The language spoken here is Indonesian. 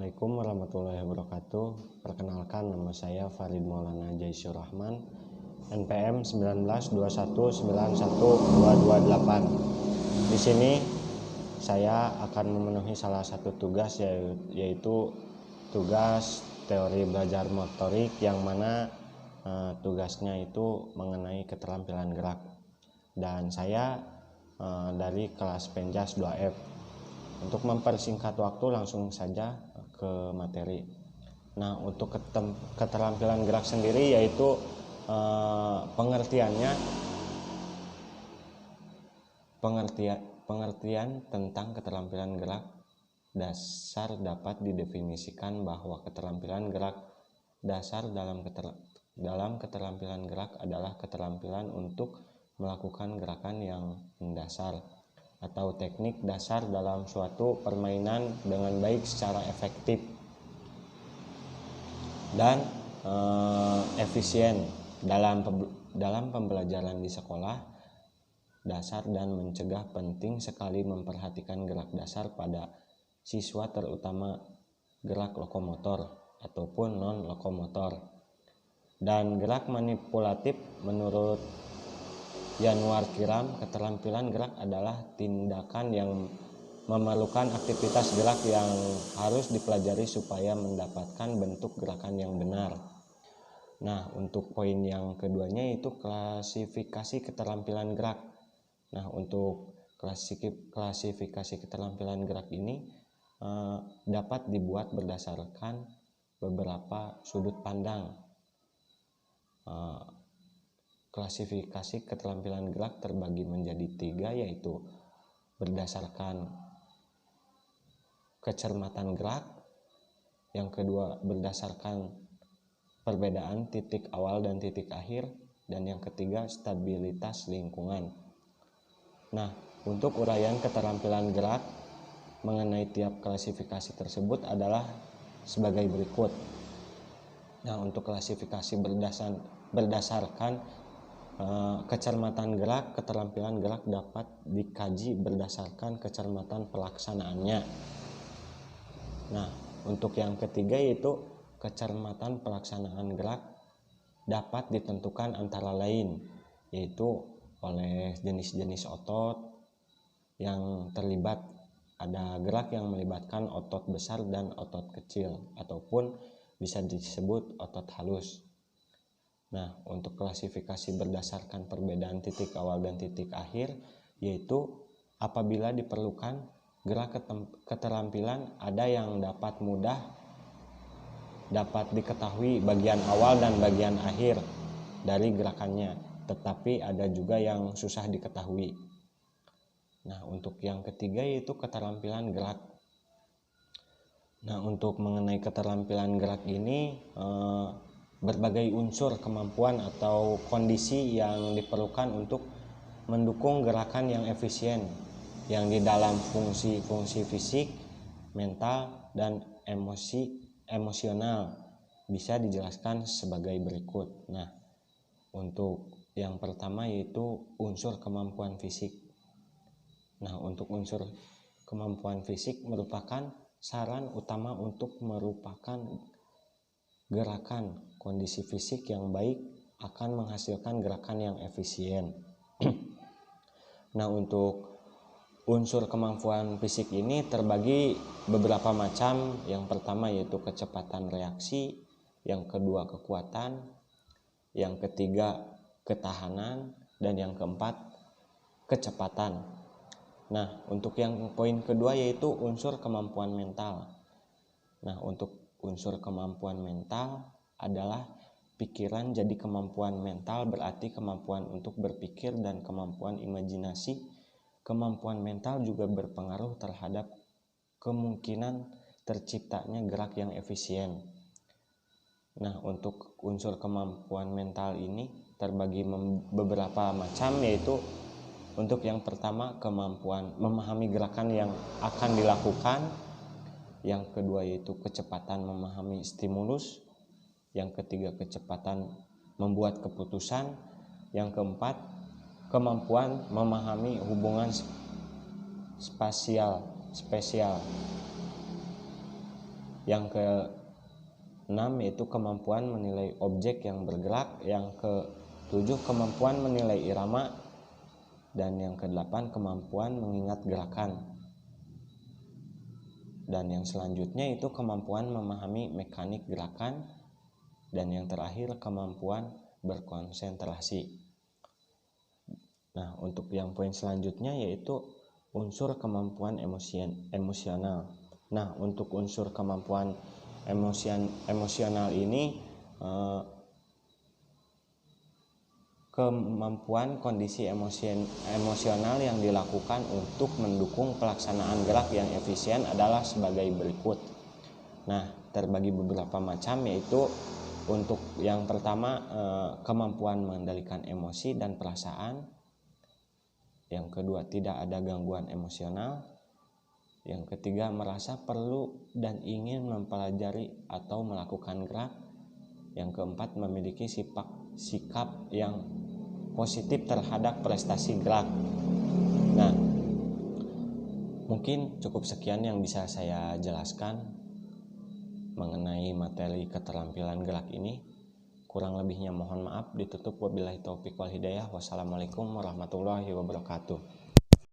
Assalamualaikum warahmatullahi wabarakatuh. Perkenalkan, nama saya Farid Maulana Jaisyur Rahman, NPM 1921912228. Di sini saya akan memenuhi salah satu tugas, yaitu tugas teori belajar motorik, yang mana tugasnya itu mengenai keterampilan gerak. Dan saya dari kelas Penjas 2F. Untuk mempersingkat waktu, langsung saja ke materi. Nah, untuk keterampilan gerak sendiri, yaitu pengertian tentang keterampilan gerak dasar dapat didefinisikan bahwa keterampilan gerak dasar dalam keterampilan gerak adalah keterampilan untuk melakukan gerakan yang mendasar atau teknik dasar dalam suatu permainan dengan baik secara efektif dan efisien dalam pembelajaran di sekolah dasar, dan mencegah. Penting sekali memperhatikan gerak dasar pada siswa, terutama gerak lokomotor ataupun non-lokomotor. Dan gerak manipulatif, menurut Yanuar Kiram, keterampilan gerak adalah tindakan yang memerlukan aktivitas gerak yang harus dipelajari supaya mendapatkan bentuk gerakan yang benar. Nah, untuk poin yang keduanya itu klasifikasi keterampilan gerak. Nah, untuk klasifikasi keterampilan gerak ini dapat dibuat berdasarkan beberapa sudut pandang. Klasifikasi keterampilan gerak terbagi menjadi 3, yaitu berdasarkan kecermatan gerak, yang kedua berdasarkan perbedaan titik awal dan titik akhir, dan yang ketiga stabilitas lingkungan. Nah, untuk uraian keterampilan gerak mengenai tiap klasifikasi tersebut adalah sebagai berikut. Nah, untuk klasifikasi berdasarkan kecermatan gerak, keterampilan gerak dapat dikaji berdasarkan kecermatan pelaksanaannya. Nah, untuk yang ketiga yaitu kecermatan pelaksanaan gerak dapat ditentukan antara lain, yaitu oleh jenis-jenis otot yang terlibat. Ada gerak yang melibatkan otot besar dan otot kecil, ataupun bisa disebut otot halus. Nah, untuk klasifikasi berdasarkan perbedaan titik awal dan titik akhir, yaitu apabila diperlukan gerak keterampilan, ada yang dapat diketahui bagian awal dan bagian akhir dari gerakannya, tetapi ada juga yang susah diketahui. Nah, untuk yang ketiga yaitu keterampilan gerak. Nah, untuk mengenai keterampilan gerak ini, berbagai unsur kemampuan atau kondisi yang diperlukan untuk mendukung gerakan yang efisien, yang di dalam fungsi fisik, mental, dan emosional bisa dijelaskan sebagai berikut. Nah, untuk yang pertama yaitu unsur kemampuan fisik. Nah, untuk unsur kemampuan fisik merupakan saran utama untuk merupakan gerakan. Kondisi fisik yang baik akan menghasilkan gerakan yang efisien. Nah, untuk unsur kemampuan fisik ini terbagi beberapa macam. Yang pertama yaitu kecepatan reaksi, yang kedua kekuatan, yang ketiga ketahanan, dan yang keempat kecepatan. Nah, untuk yang poin kedua yaitu unsur kemampuan mental. Nah, untuk unsur kemampuan mental adalah pikiran. Jadi kemampuan mental berarti kemampuan untuk berpikir dan kemampuan imajinasi. Kemampuan mental juga berpengaruh terhadap kemungkinan terciptanya gerak yang efisien. Nah, untuk unsur kemampuan mental ini terbagi beberapa macam, yaitu untuk yang pertama kemampuan memahami gerakan yang akan dilakukan, yang kedua yaitu kecepatan memahami stimulus, yang ketiga kecepatan membuat keputusan, yang keempat kemampuan memahami hubungan spesial. Yang ke-6 yaitu kemampuan menilai objek yang bergerak. Yang ke-7 kemampuan menilai irama. Dan yang ke-8 kemampuan mengingat gerakan. Dan yang selanjutnya itu kemampuan memahami mekanik gerakan. Dan yang terakhir kemampuan berkonsentrasi. Nah, untuk yang poin selanjutnya yaitu unsur kemampuan emosional. Nah, untuk unsur kemampuan emosional ini kemampuan kondisi emosional yang dilakukan untuk mendukung pelaksanaan gerak yang efisien adalah sebagai berikut. Nah, terbagi beberapa macam, yaitu untuk yang pertama kemampuan mengendalikan emosi dan perasaan. Yang kedua, tidak ada gangguan emosional. Yang ketiga, merasa perlu dan ingin mempelajari atau melakukan gerak. Yang keempat, memiliki sikap yang positif terhadap prestasi gerak. Nah, mungkin cukup sekian yang bisa saya jelaskan mengenai materi keterampilan gerak ini. Kurang lebihnya mohon maaf. Ditutup wabillahi taufik wal hidayah. Wassalamualaikum warahmatullahi wabarakatuh.